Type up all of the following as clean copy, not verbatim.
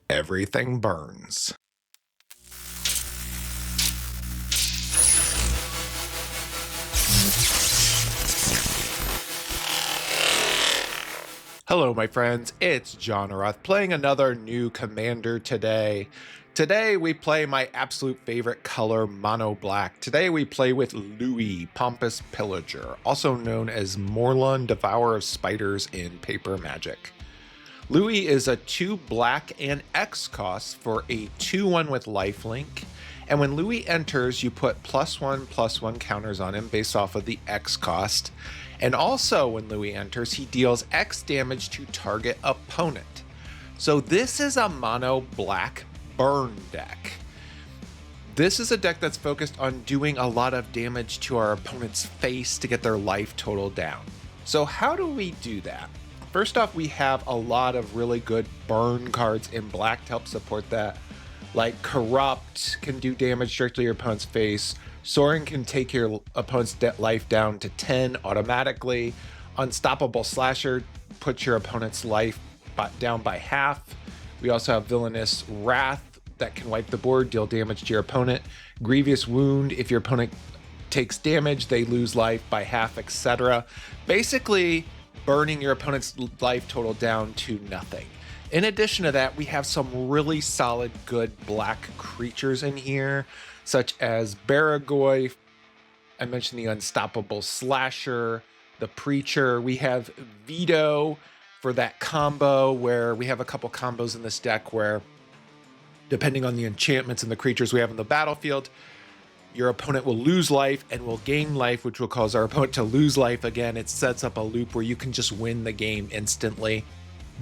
Everything burns. Hello, my friends. It's Johnaroth playing another new commander today. Today we play my absolute favorite color, mono black. Today we play with Louis, Pompous Pillager, also known as Morlun, Devourer of Spiders in Paper Magic. Louis is a 2 black and X cost for a 2/1 with lifelink. And when Louis enters, you put +1/+1 counters on him based off of the X cost. And also when Louis enters, he deals X damage to target opponent. So this is a mono black burn deck. This is a deck that's focused on doing a lot of damage to our opponent's face to get their life total down. So how do we do that? First off, we have a lot of really good burn cards in black to help support that. Like Corrupt can do damage directly to your opponent's face. Soaring can take your opponent's life down to 10 automatically. Unstoppable Slasher puts your opponent's life down by half. We also have Villainous Wrath that can wipe the board, deal damage to your opponent. Grievous Wound, if your opponent takes damage, they lose life by half, etc. Basically, burning your opponent's life total down to nothing. In addition to that, we have some really solid, good black creatures in here, such as Baragoy. I mentioned the Unstoppable Slasher, the Preacher. We have Veto for that combo, where we have a couple combos in this deck where, depending on the enchantments and the creatures we have in the battlefield, your opponent will lose life and will gain life, which will cause our opponent to lose life again. It sets up a loop where you can just win the game instantly.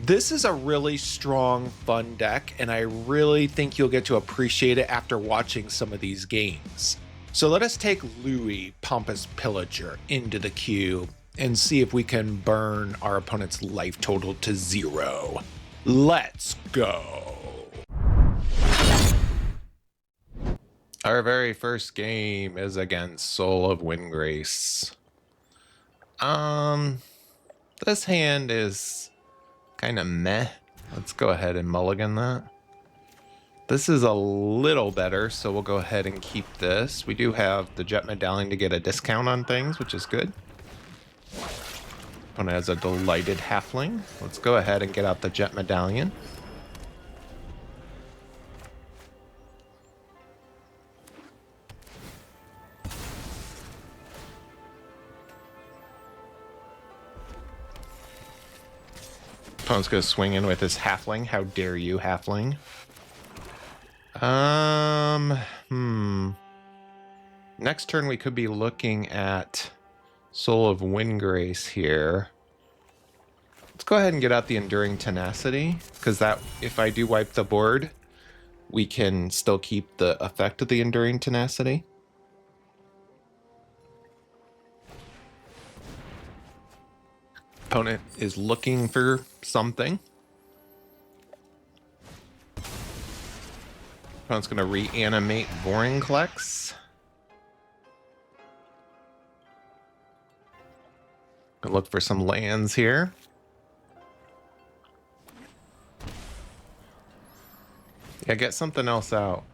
This is a really strong, fun deck, and I really think you'll get to appreciate it after watching some of these games. So let us take Louis, Pompous Pillager, into the queue and see if we can burn our opponent's life total to 0. Let's go. Our very first game is against Soul of Windgrace. This hand is kind of meh. Let's go ahead and mulligan that. This is a little better, so we'll go ahead and keep this. We do have the Jet Medallion to get a discount on things, which is good. Opponent has a Delighted Halfling. Let's go ahead and get out the Jet Medallion. Opponent's gonna swing in with his Halfling. How dare you, Halfling? Next turn we could be looking at Soul of Windgrace here. Let's go ahead and get out the Enduring Tenacity, because that, if I do wipe the board, we can still keep the effect of the Enduring Tenacity. Opponent is looking for something. Opponent's going to reanimate Vorinclex. Gonna look for some lands here. Yeah, get something else out.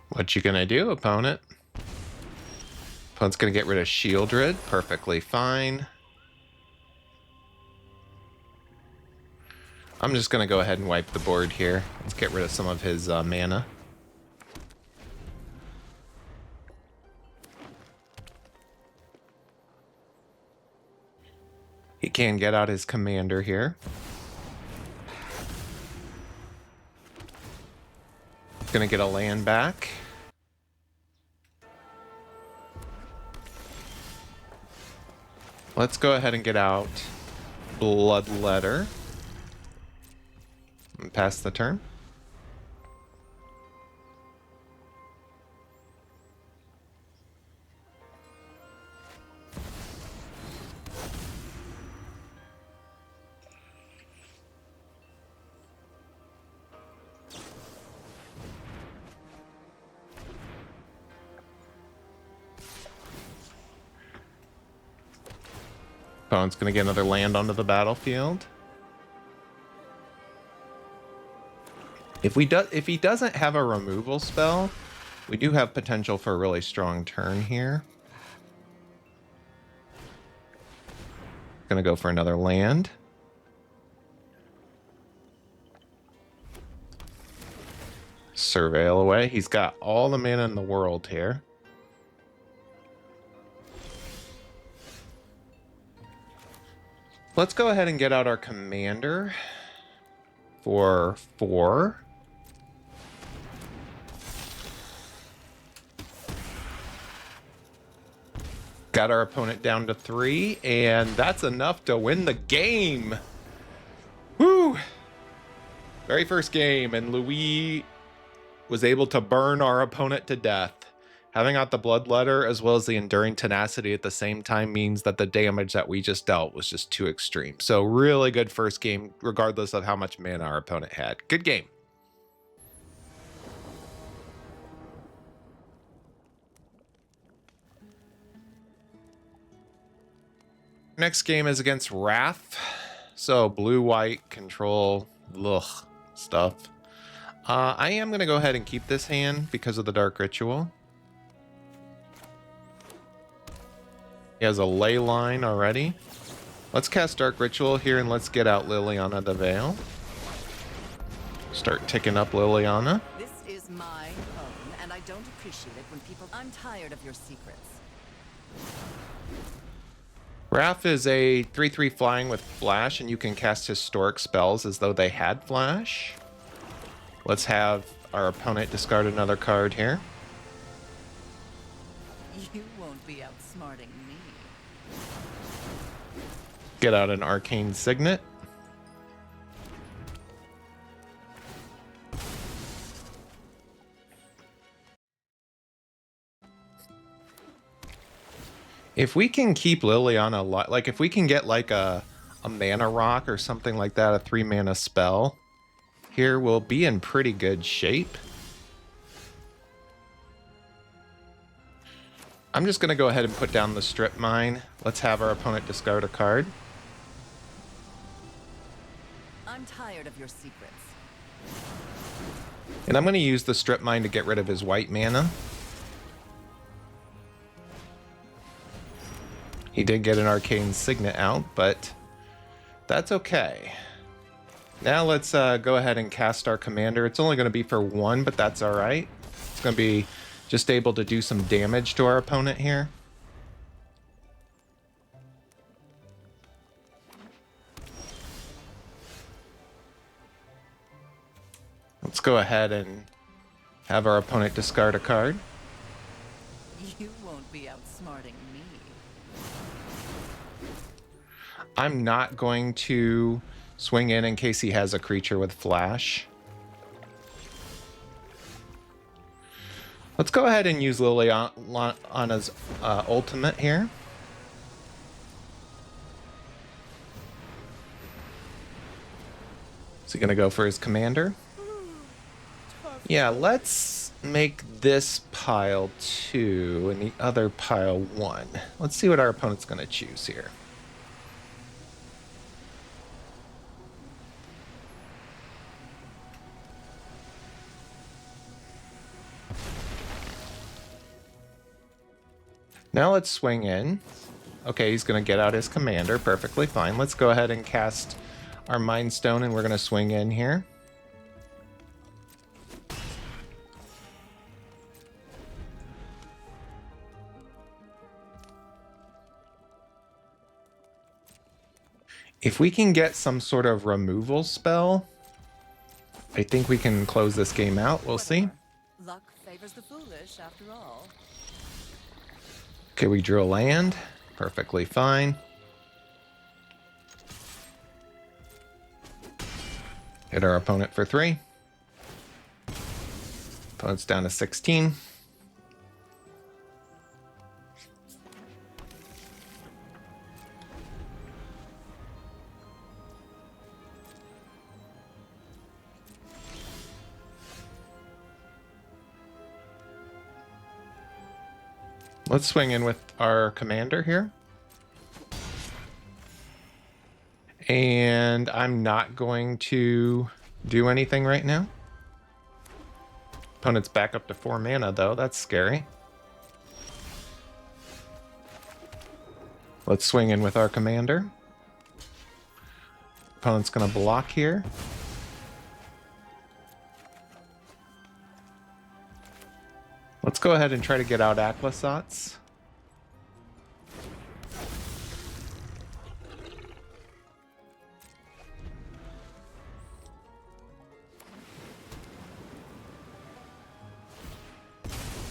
What you gonna do, opponent? Opponent's gonna get rid of Shieldred. Perfectly fine. I'm just gonna go ahead and wipe the board here. Let's get rid of some of his mana. He can get out his commander here. Gonna get a land back. Let's go ahead and get out Bloodletter and pass the turn. Opponent's going to get another land onto the battlefield. If he doesn't have a removal spell, we do have potential for a really strong turn here. Gonna go for another land. Surveil away. He's got all the mana in the world here. Let's go ahead and get out our commander for 4. Got our opponent down to 3, and that's enough to win the game. Woo! Very first game, and Louis was able to burn our opponent to death. Having out the Bloodletter as well as the Enduring Tenacity at the same time means that the damage that we just dealt was just too extreme. So really good first game, regardless of how much mana our opponent had. Good game. Next game is against Wrath. So blue-white control, stuff. I am going to go ahead and keep this hand because of the Dark Ritual. He has a ley line already. Let's cast Dark Ritual here and let's get out Liliana the Veil. Start ticking up Liliana. This is my home, and I don't appreciate it when people... I'm tired of your secrets. Wrath is a 3/3 flying with flash, and you can cast historic spells as though they had flash. Let's have our opponent discard another card here. You won't be outsmarting me. Get out an Arcane Signet. If we can keep Liliana alive, like if we can get like a mana rock or something like that, a 3 mana spell, here we'll be in pretty good shape. I'm just going to go ahead and put down the Strip Mine. Let's have our opponent discard a card. I'm tired of your secrets. And I'm going to use the Strip Mine to get rid of his white mana. He did get an Arcane Signet out, but that's okay. Now let's go ahead and cast our commander. It's only going to be for 1, but that's all right. It's going to be just able to do some damage to our opponent here. Let's go ahead and have our opponent discard a card. You won't be outsmarting me. I'm not going to swing in case he has a creature with flash. Let's go ahead and use Liliana's ultimate here. Is he going to go for his commander? Yeah, let's make this pile 2 and the other pile 1. Let's see what our opponent's going to choose here. Now let's swing in. Okay, he's going to get out his commander. Perfectly fine. Let's go ahead and cast our Mind Stone, and we're going to swing in here. If we can get some sort of removal spell, I think we can close this game out. We'll see. Luck favors the foolish, after all. Okay, we drew a land. Perfectly fine. Hit our opponent for 3. Opponent's down to 16. Let's swing in with our commander here. And I'm not going to do anything right now. Opponent's back up to 4 mana, though. That's scary. Let's swing in with our commander. Opponent's going to block here. Let's go ahead and try to get out Aquasats.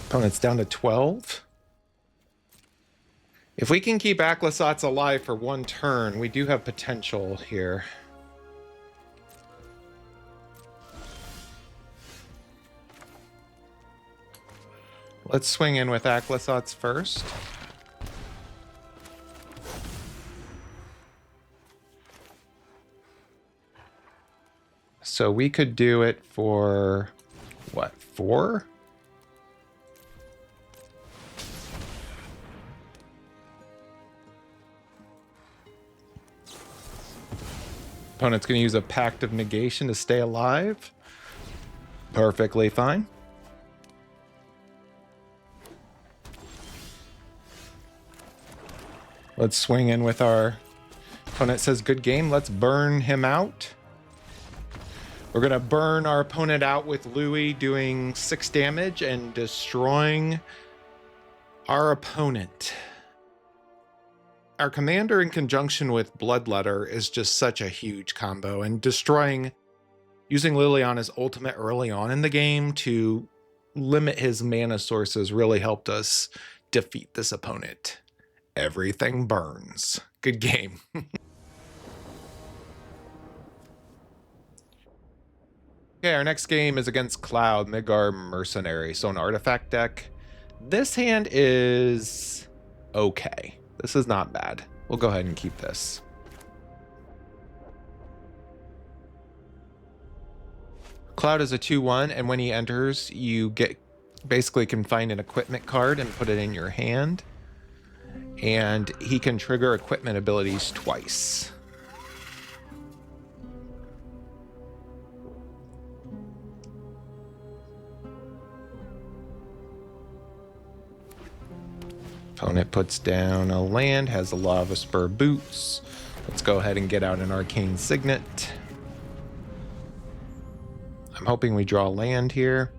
Opponent's down to 12. If we can keep Aquasats alive for 1 turn, we do have potential here. Let's swing in with Aquasats first. So we could do it for, what, 4? Opponent's going to use a Pact of Negation to stay alive. Perfectly fine. Let's swing in with our opponent says good game. Let's burn him out. We're going to burn our opponent out with Louis doing 6 damage and destroying our opponent. Our commander in conjunction with Bloodletter is just such a huge combo, and using Liliana's ultimate early on in the game to limit his mana sources really helped us defeat this opponent. Everything burns. Good game. Okay, our next game is against Cloud, Midgar Mercenary. So an artifact deck. This hand is okay. This is not bad. We'll go ahead and keep this. Cloud is a 2/1, and when he enters, you basically can find an equipment card and put it in your hand. And he can trigger equipment abilities twice. Opponent puts down a land, has a Lava Spur Boots. Let's go ahead and get out an Arcane Signet. I'm hoping we draw land here.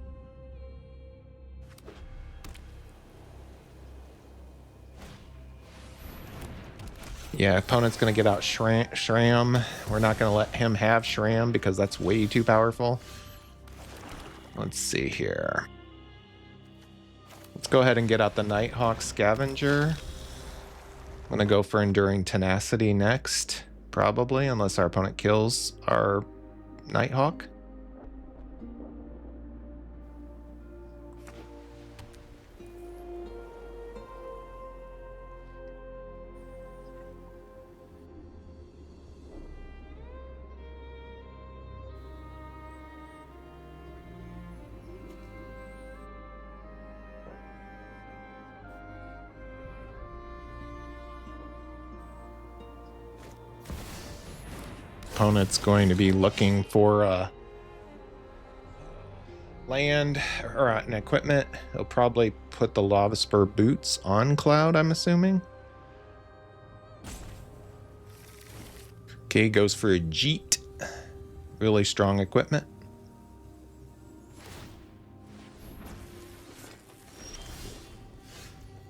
Yeah, opponent's going to get out Shram. We're not going to let him have Shram because that's way too powerful. Let's see here. Let's go ahead and get out the Nighthawk Scavenger. I'm going to go for Enduring Tenacity next, probably, unless our opponent kills our Nighthawk. Opponent's going to be looking for a land or an equipment. He'll probably put the Lava Spur Boots on Cloud, I'm assuming. Okay, goes for a Jeet. Really strong equipment.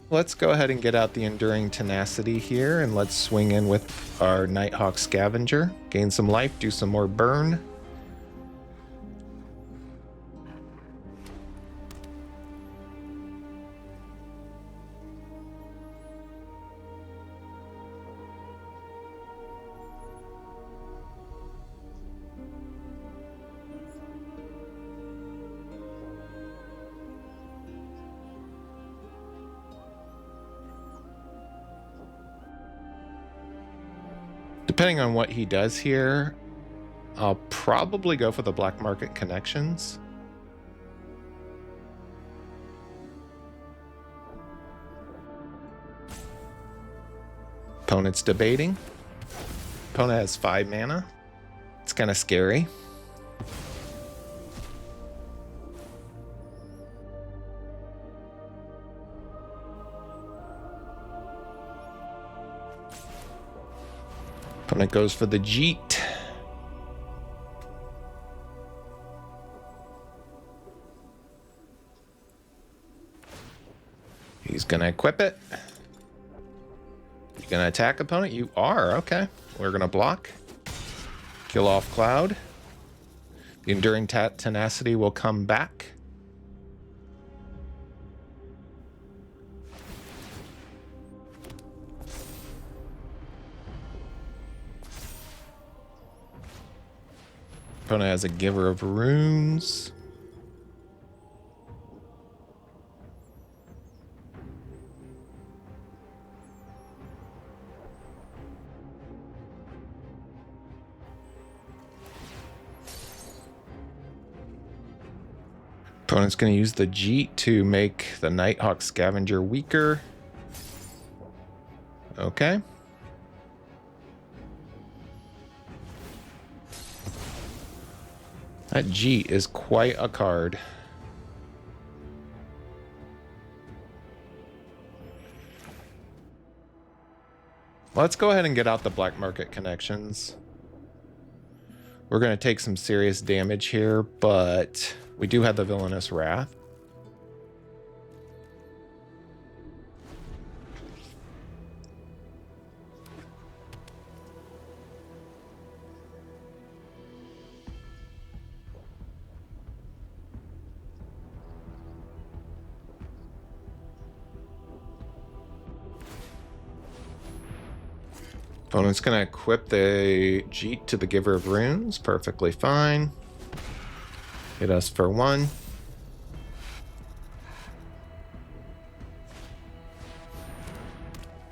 Let's go ahead and get out the Enduring Tenacity here, and let's swing in with our Nighthawk Scavenger. Gain some life, do some more burn. Depending on what he does here, I'll probably go for the Black Market Connections. Opponent's debating. Opponent has 5 mana. It's kind of scary. Opponent goes for the Jeet. He's gonna equip it. You gonna attack opponent? You are, okay. We're gonna block. Kill off Cloud. The Enduring Tenacity will come back. Opponent has a Giver of Runes. Opponent's going to use the Jeet to make the Nighthawk Scavenger weaker. Okay. That Jeet is quite a card. Let's go ahead and get out the black market connections. We're going to take some serious damage here, but we do have the Villainous Wrath. Opponent's going to equip the Jeet to the Giver of Runes. Perfectly fine. Hit us for 1.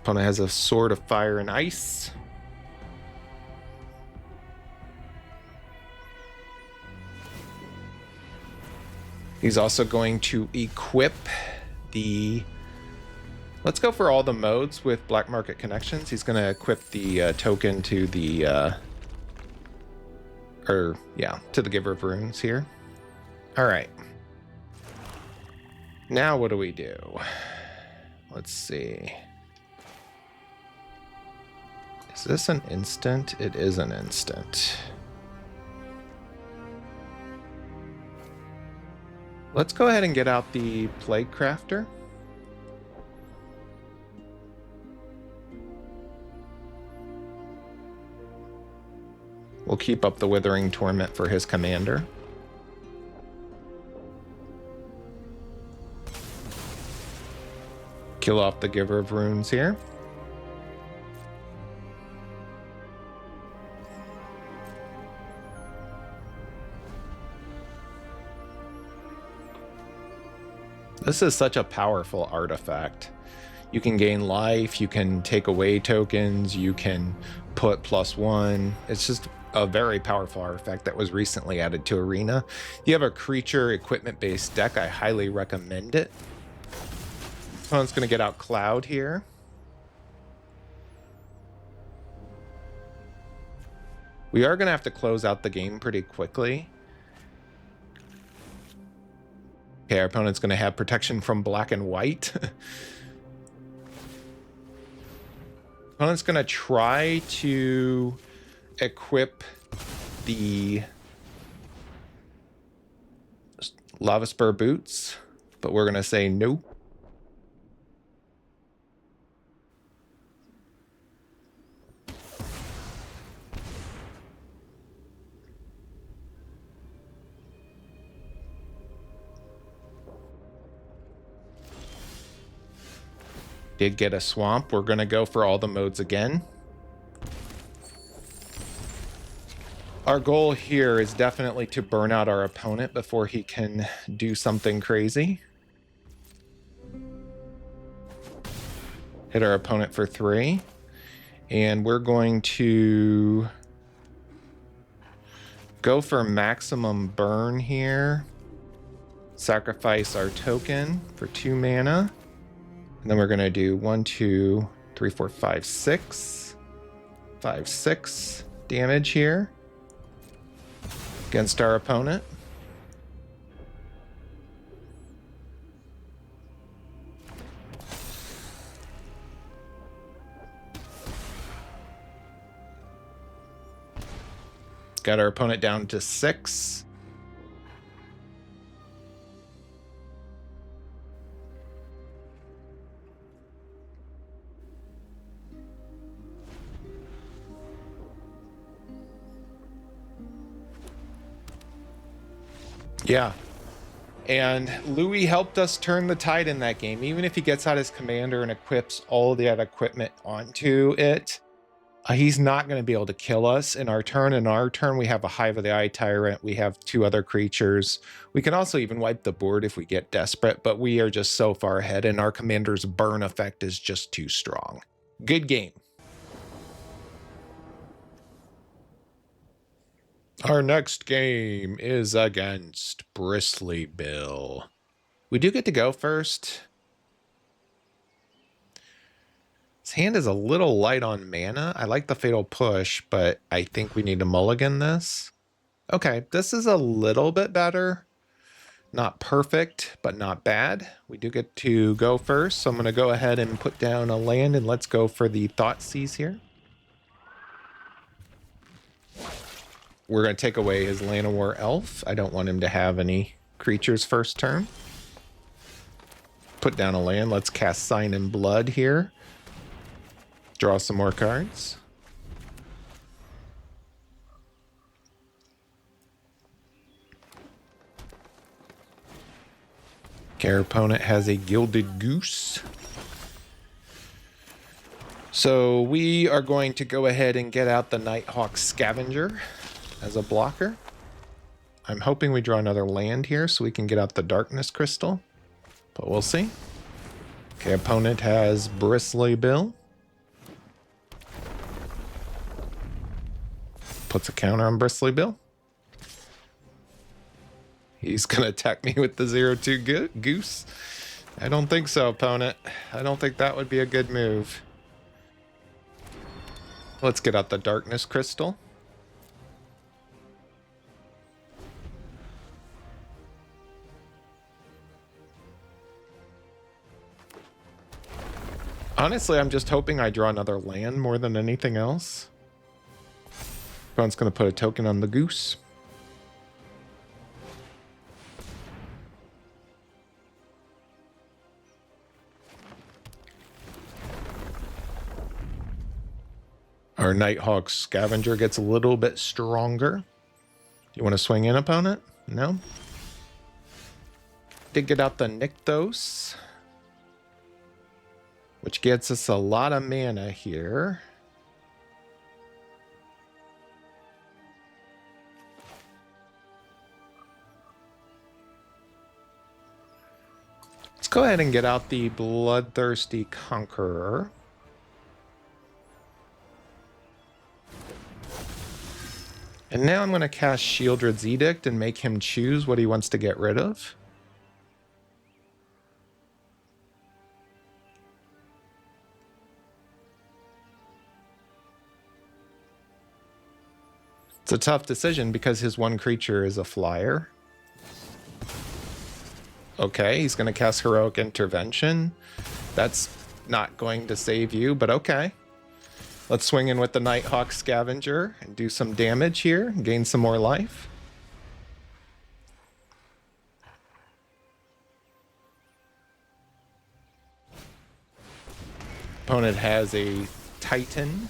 Opponent has a Sword of Fire and Ice. He's also going to equip the... Let's go for all the modes with Black Market Connections. He's going to equip the token to the... to the Giver of Runes here. All right. Now what do we do? Let's see. Is this an instant? It is an instant. Let's go ahead and get out the Plague Crafter. We'll keep up the Withering Torment for his commander. Kill off the Giver of Runes here. This is such a powerful artifact. You can gain life, you can take away tokens, you can put +1. It's just a very powerful artifact that was recently added to Arena. If you have a creature equipment-based deck, I highly recommend it. Opponent's going to get out Cloud here. We are going to have to close out the game pretty quickly. Okay, our opponent's going to have protection from black and white. Opponent's going to try to equip the Lava Spur Boots, but we're going to say no. Did get a swamp. We're going to go for all the modes again. Our goal here is definitely to burn out our opponent before he can do something crazy. Hit our opponent for 3. And we're going to go for maximum burn here. Sacrifice our token for 2 mana. And then we're going to do 1, 2, 3, 4, 5, 6. 5, 6 damage here against our opponent. Got our opponent down to 6. Yeah. And Louis helped us turn the tide in that game. Even if he gets out his commander and equips all the other equipment onto it, he's not going to be able to kill us in our turn. In our turn, we have a Hive of the Eye Tyrant. We have 2 other creatures. We can also even wipe the board if we get desperate, but we are just so far ahead, and our commander's burn effect is just too strong. Good game. Our next game is against Bristly Bill. We do get to go first. His hand is a little light on mana. I like the Fatal Push, but I think we need to mulligan this. Okay, this is a little bit better. Not perfect, but not bad. We do get to go first, so I'm going to go ahead and put down a land, and let's go for the Thoughtseize here. We're going to take away his Llanowar Elf. I don't want him to have any creatures first turn. Put down a land. Let's cast Sign in Blood here. Draw some more cards. Okay, our opponent has a Gilded Goose. So we are going to go ahead and get out the Nighthawk Scavenger as a blocker. I'm hoping we draw another land here so we can get out the Darkness Crystal, but we'll see. Okay, opponent has Bristly Bill. Puts a counter on Bristly Bill. He's going to attack me with the 0/2 Goose. I don't think so, opponent. I don't think that would be a good move. Let's get out the Darkness Crystal. Honestly, I'm just hoping I draw another land more than anything else. Opponent's going to put a token on the Goose. Our Nighthawk Scavenger gets a little bit stronger. Do you want to swing in, opponent? No? Did get out the Nykthos, which gets us a lot of mana here. Let's go ahead and get out the Bloodthirsty Conqueror. And now I'm going to cast Shieldred's Edict and make him choose what he wants to get rid of. It's a tough decision because his one creature is a flyer. Okay, he's going to cast Heroic Intervention. That's not going to save you, but okay. Let's swing in with the Nighthawk Scavenger and do some damage here, gain some more life. Opponent has a Titan.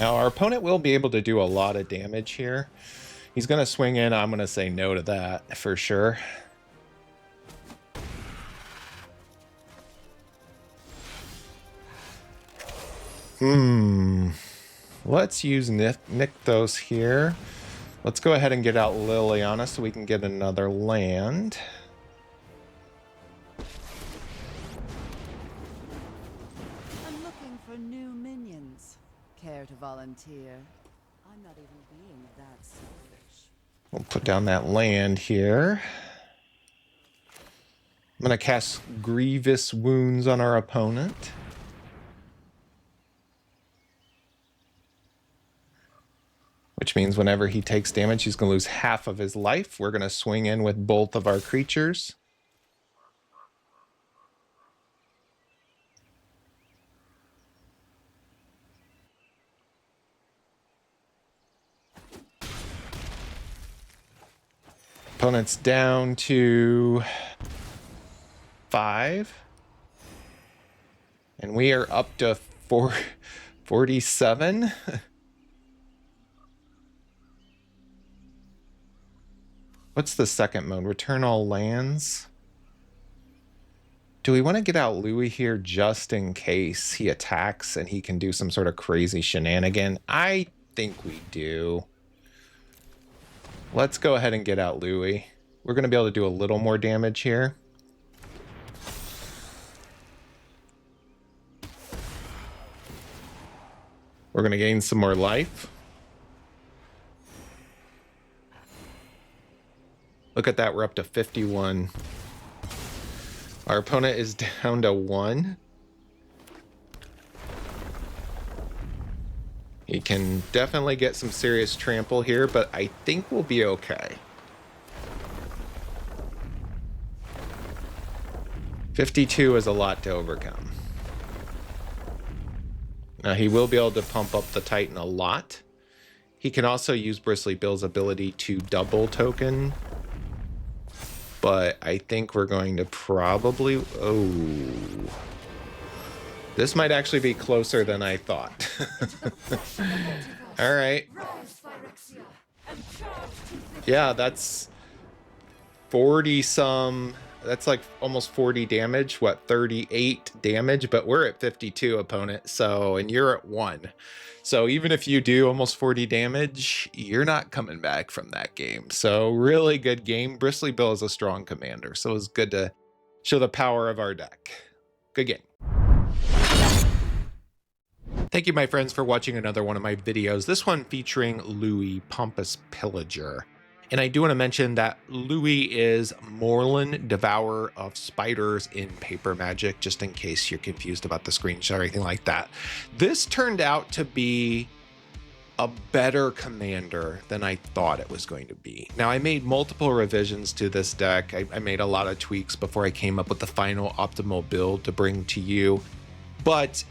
Now, our opponent will be able to do a lot of damage here. He's going to swing in. I'm going to say no to that for sure. Let's use Nykthos here. Let's go ahead and get out Liliana so we can get another land. I'm looking for new minions. Care to volunteer? I'm not even being that selfish. We'll put down that land here. I'm going to cast Grievous Wounds on our opponent. Which means whenever he takes damage, he's going to lose half of his life. We're going to swing in with both of our creatures. Opponent's down to 5. And we are up to 47. What's the second mode? Return all lands. Do we want to get out Louis here just in case he attacks and he can do some sort of crazy shenanigan? I think we do. Let's go ahead and get out Louis. We're going to be able to do a little more damage here. We're going to gain some more life. Look at that, we're up to 51. Our opponent is down to 1. He can definitely get some serious trample here, but I think we'll be okay. 52 is a lot to overcome. Now he will be able to pump up the Titan a lot. He can also use Bristly Bill's ability to double token. But I think we're going to probably... Oh. This might actually be closer than I thought. All right. Yeah, that's 40 some... That's like almost 40 damage. What, 38 damage? But we're at 52, opponent. So, and you're at 1. So even if you do almost 40 damage, you're not coming back from that game. So really good game. Bristly Bill is a strong commander, so it's good to show the power of our deck. Good game. Thank you, my friends, for watching another one of my videos. This one featuring Louis, Pompous Pillager. And I do want to mention that Louis is Morlun, Devourer of Spiders in Paper Magic, just in case you're confused about the screenshot or anything like that. This turned out to be a better commander than I thought it was going to be. Now, I made multiple revisions to this deck. I made a lot of tweaks before I came up with the final optimal build to bring to you. But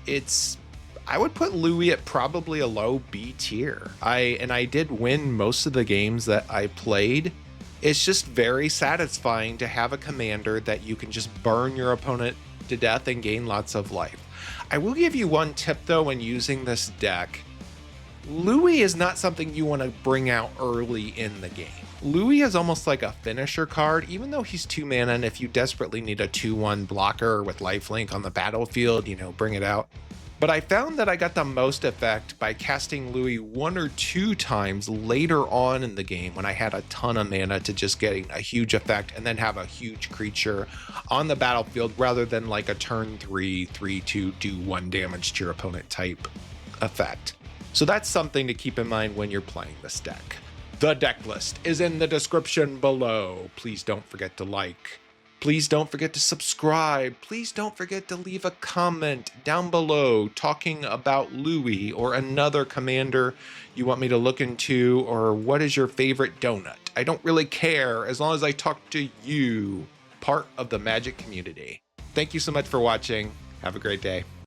I would put Louis at probably a low B tier. I did win most of the games that I played. It's just very satisfying to have a commander that you can just burn your opponent to death and gain lots of life. I will give you one tip though when using this deck. Louis is not something you want to bring out early in the game. Louis is almost like a finisher card, even though he's 2 mana, and if you desperately need a 2/1 blocker with lifelink on the battlefield, you know, bring it out. But I found that I got the most effect by casting Louis 1 or 2 times later on in the game when I had a ton of mana to just getting a huge effect and then have a huge creature on the battlefield rather than like a turn 3, 3/2, do 1 damage to your opponent type effect. So that's something to keep in mind when you're playing this deck. The deck list is in the description below. Please don't forget to like. Please don't forget to subscribe. Please don't forget to leave a comment down below talking about Louis or another commander you want me to look into, or what is your favorite donut. I don't really care as long as I talk to you, part of the Magic community. Thank you so much for watching. Have a great day.